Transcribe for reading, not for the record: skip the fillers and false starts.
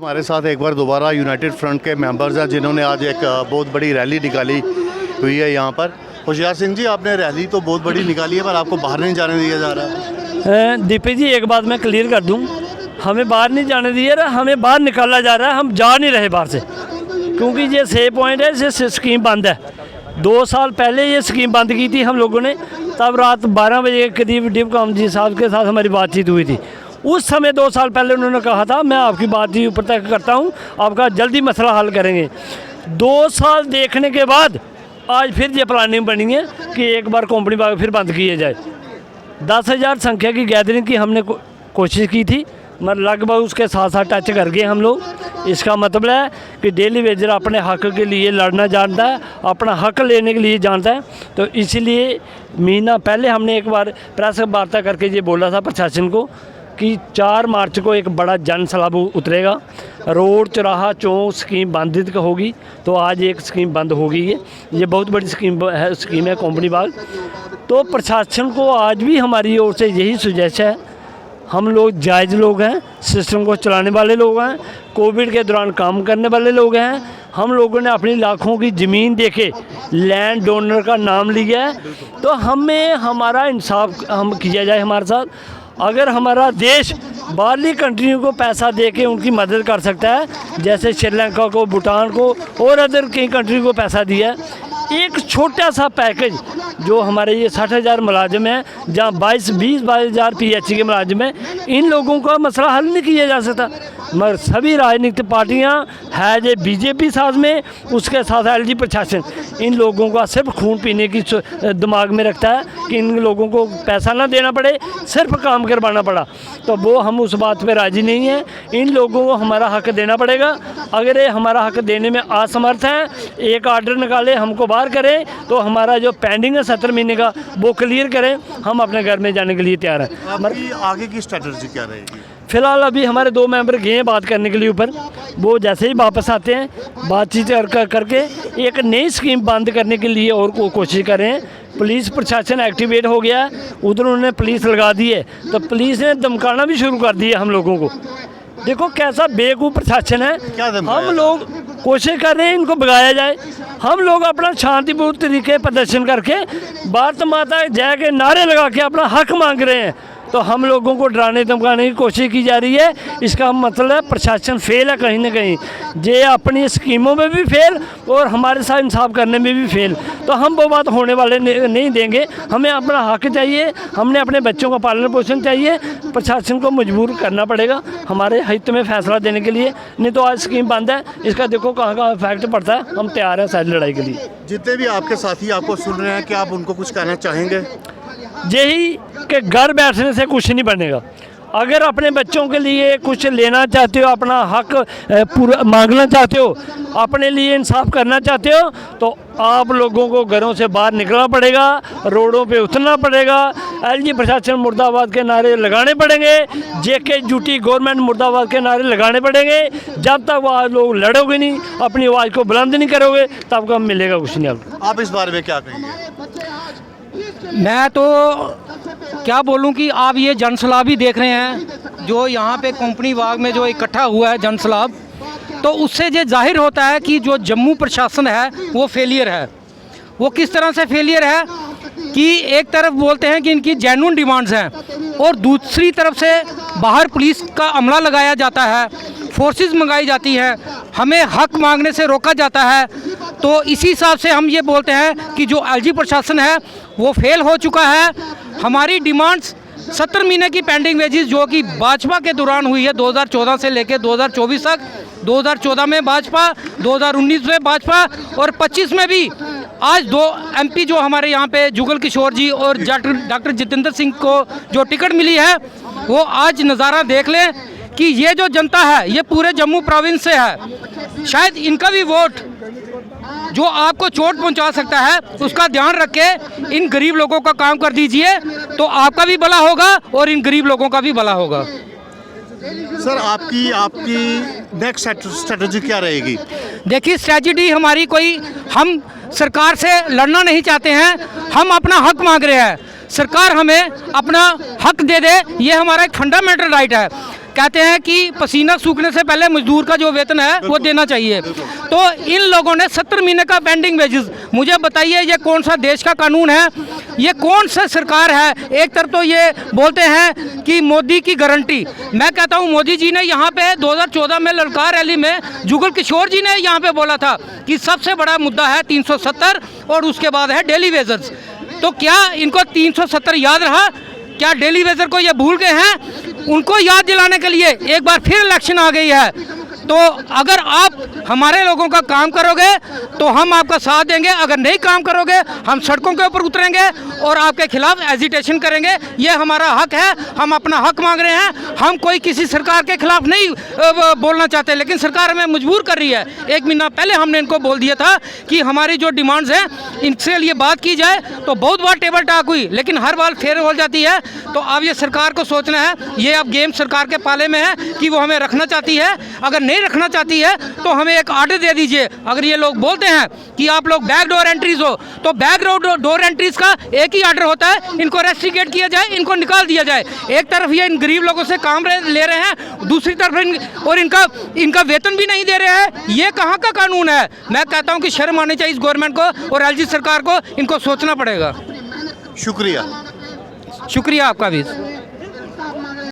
हमारे साथ एक बार दोबारा यूनाइटेड फ्रंट के मेंबर्स हैं जिन्होंने आज एक बहुत बड़ी रैली निकाली हुई है यहाँ पर। होशियार सिंह जी, आपने रैली तो बहुत बड़ी निकाली है पर आपको बाहर नहीं जाने दिया जा रहा है। दीपक जी, एक बात मैं क्लियर कर दूँ, हमें बाहर नहीं जाने दिया रहा, हमें बाहर निकाला जा रहा है। हम जा नहीं रहे बाहर से, क्योंकि ये 6 पॉइंट है, ये स्कीम बंद है। 2 साल पहले ये स्कीम बंद की थी हम लोगों ने, तब रात 12 बजे के करीब डिप्टी जी साहब के साथ हमारी बातचीत हुई थी। उस समय 2 साल पहले उन्होंने कहा था मैं आपकी बात ही ऊपर तक करता हूँ, आपका जल्दी मसला हल करेंगे। 2 साल देखने के बाद आज फिर ये प्लानिंग बनी है कि एक बार कंपनी बाग फिर बंद किए जाए। 10,000 संख्या की गैदरिंग की हमने कोशिश की थी, मगर लगभग उसके साथ साथ टच कर गए हम लोग। इसका मतलब है कि डेली वेजर अपने हक़ के लिए लड़ना जानता है, अपना हक़ लेने के लिए जानता है। तो इसलिए महीना पहले हमने एक बार प्रेस वार्ता करके ये बोला था प्रशासन को कि 4 मार्च को एक बड़ा जन सैलाब उतरेगा, रोड चौराहा चौक स्कीम बाधित होगी। तो आज एक स्कीम बंद हो गई है, ये बहुत बड़ी स्कीम है कंपनी बाग। तो प्रशासन को आज भी हमारी ओर से यही सुझाव है, हम लोग जायज़ लोग हैं, सिस्टम को चलाने वाले लोग हैं, कोविड के दौरान काम करने वाले लोग हैं। हम लोगों ने अपनी लाखों की ज़मीन देके लैंड डोनर का नाम लिया है, तो हमें हमारा इंसाफ हम किया जाए हमारे साथ। अगर हमारा देश बाहरली कंट्रियों को पैसा देके उनकी मदद कर सकता है, जैसे श्रीलंका को, भूटान को और अदर कई कंट्री को पैसा दिया है, एक छोटा सा पैकेज जो हमारे ये 60,000 मुलाजिम हैं, जहाँ 22,000 PHC के मुलाजिम हैं, इन लोगों का मसला हल नहीं किया जा सकता। मगर सभी राजनीतिक पार्टियाँ है जो बीजेपी साथ में, उसके साथ LG प्रशासन इन लोगों का सिर्फ खून पीने की दिमाग में रखता है कि इन लोगों को पैसा ना देना पड़े, सिर्फ काम करवाना पड़ा। तो वो हम उस बात पे राज़ी नहीं हैं। इन लोगों को हमारा हक़ देना पड़ेगा। अगर ये हमारा हक़ देने में असमर्थ हैं, एक आर्डर निकाले हमको बाहर करें, तो हमारा जो पेंडिंग है 70 महीने का वो क्लियर करें, हम अपने घर में जाने के लिए तैयार हैं। आपकी आगे की स्ट्रेटजी क्या रहेगी? फ़िलहाल अभी हमारे 2 मेंबर गए हैं बात करने के लिए ऊपर, वो जैसे ही वापस आते हैं बातचीत करके एक नई स्कीम बंद करने के लिए और कोशिश कर रहे हैं। पुलिस प्रशासन एक्टिवेट हो गया है, उधर उन्होंने पुलिस लगा दी है, तो पुलिस ने धमकाना भी शुरू कर दिया हम लोगों को। देखो कैसा बेवकूफ़ प्रशासन है। हम लोग कोशिश कर रहे हैं इनको भगाया जाए। हम लोग अपना शांतिपूर्ण तरीके प्रदर्शन करके भारत माता जय के नारे लगा के अपना हक मांग रहे हैं, तो हम लोगों को डराने धमकाने की कोशिश की जा रही है। इसका मतलब प्रशासन फेल है कहीं ना कहीं, ये अपनी स्कीमों में भी फेल और हमारे साथ इंसाफ करने में भी फेल। तो हम वो बात होने वाले नहीं देंगे। हमें अपना हक चाहिए, हमने अपने बच्चों का पालन पोषण चाहिए। प्रशासन को मजबूर करना पड़ेगा हमारे हित में फैसला देने के लिए, नहीं तो आज स्कीम बंद है, इसका देखो कहाँ कहाँ इफेक्ट पड़ता है। हम तैयार हैं सारी लड़ाई के लिए। जितने भी आपके साथी आपको सुन रहे हैं, क्या आप उनको कुछ कहना चाहेंगे? यही कि घर बैठने से कुछ नहीं बनेगा। अगर अपने बच्चों के लिए कुछ लेना चाहते हो, अपना हक पूरा मांगना चाहते हो, अपने लिए इंसाफ करना चाहते हो, तो आप लोगों को घरों से बाहर निकलना पड़ेगा, रोडों पे उतरना पड़ेगा, LG प्रशासन मुर्दाबाद के नारे लगाने पड़ेंगे, JK ड्यूटी गवर्नमेंट मुर्दाबाद के नारे लगाने पड़ेंगे। जब तक वो लोग लड़ोगे नहीं, अपनी आवाज़ को बुलंद नहीं करोगे, तब का मिलेगा कुछ नहीं। आप इस बारे में क्या कहेंगे? मैं तो क्या बोलूं कि आप ये जनसैलाब ही देख रहे हैं जो यहाँ पे कंपनी बाग में जो इकट्ठा हुआ है जनसैलाब, तो उससे ये जाहिर होता है कि जो जम्मू प्रशासन है वो फेलियर है। वो किस तरह से फेलियर है कि एक तरफ बोलते हैं कि इनकी जेन्युइन डिमांड्स हैं और दूसरी तरफ से बाहर पुलिस का अमला लगाया जाता है, फोर्सेस मंगाई जाती है, हमें हक मांगने से रोका जाता है। तो इसी हिसाब से हम ये बोलते हैं कि जो LG प्रशासन है वो फेल हो चुका है। हमारी डिमांड्स 70 महीने की पेंडिंग वेजेस जो कि भाजपा के दौरान हुई है 2014 से लेकर 2024 तक, 2014 में भाजपा, 2019 में भाजपा और 25 में भी आज 2 MP जो हमारे यहाँ पे जुगल किशोर जी और डॉक्टर जितेंद्र सिंह को जो टिकट मिली है, वो आज नज़ारा देख लें कि ये जो जनता है ये पूरे जम्मू प्रोविंस से है। शायद इनका भी वोट जो आपको चोट पहुंचा सकता है, उसका ध्यान रख के इन गरीब लोगों का काम कर दीजिए, तो आपका भी भला होगा और इन गरीब लोगों का भी भला होगा। सर, आपकी नेक्स्ट स्ट्रेटजी क्या रहेगी? देखिए, स्ट्रेटजी हमारी कोई, हम सरकार से लड़ना नहीं चाहते हैं, हम अपना हक मांग रहे हैं। सरकार हमें अपना हक दे दे, ये हमारा एक फंडामेंटल राइट है। कहते हैं कि पसीना सूखने से पहले मजदूर का जो वेतन है वो देना चाहिए। तो इन लोगों ने 70 महीने का पेंडिंग वेजेस, मुझे बताइए ये कौन सा देश का कानून है, ये कौन सा सरकार है। एक तरफ तो ये बोलते हैं कि मोदी की गारंटी, मैं कहता हूँ मोदी जी ने यहाँ पे 2014 में ललकार रैली में जुगल किशोर जी ने यहाँ पे बोला था कि सबसे बड़ा मुद्दा है 370 और उसके बाद है डेली वेजर्स। तो क्या इनको 370 याद रहा? क्या डेली वेजर को ये भूल गए हैं? उनको याद दिलाने के लिए एक बार फिर इलेक्शन आ गई है। तो अगर आप हमारे लोगों का काम करोगे तो हम आपका साथ देंगे, अगर नहीं काम करोगे हम सड़कों के ऊपर उतरेंगे और आपके खिलाफ एजिटेशन करेंगे। ये हमारा हक है, हम अपना हक मांग रहे हैं। हम कोई किसी सरकार के खिलाफ नहीं बोलना चाहते, लेकिन सरकार हमें मजबूर कर रही है। 1 महीना पहले हमने इनको बोल दिया था कि हमारी जो डिमांड्स हैं इनसे लिए बात की जाए, तो बहुत बार टेबल टॉक हुई लेकिन हर बार फेल हो जाती है। तो अब ये सरकार को सोचना है, ये अब गेम सरकार के पाले में है कि वो हमें रखना चाहती है। अगर नहीं रखना चाहती है तो हमें एक ऑर्डर दे दीजिए। अगर ये लोग बोलते हैं कि आप लोग बैक डोर एंट्रीज हो, तो बैक डोर एंट्रीज का एक ही ऑर्डर होता है, इनको रेस्ट्रिकेट किया जाए, इनको निकाल दिया जाए। एक तरफ ये इन गरीब लोगों से काम ले रहे हैं, दूसरी तरफ और इनका वेतन भी नहीं दे रहे हैं। ये कहाँ का कानून है? मैं कहता हूँ कि शर्म आनी चाहिए इस गवर्नमेंट को और एलजी सरकार को, इनको सोचना पड़ेगा। शुक्रिया। शुक्रिया आपका भी।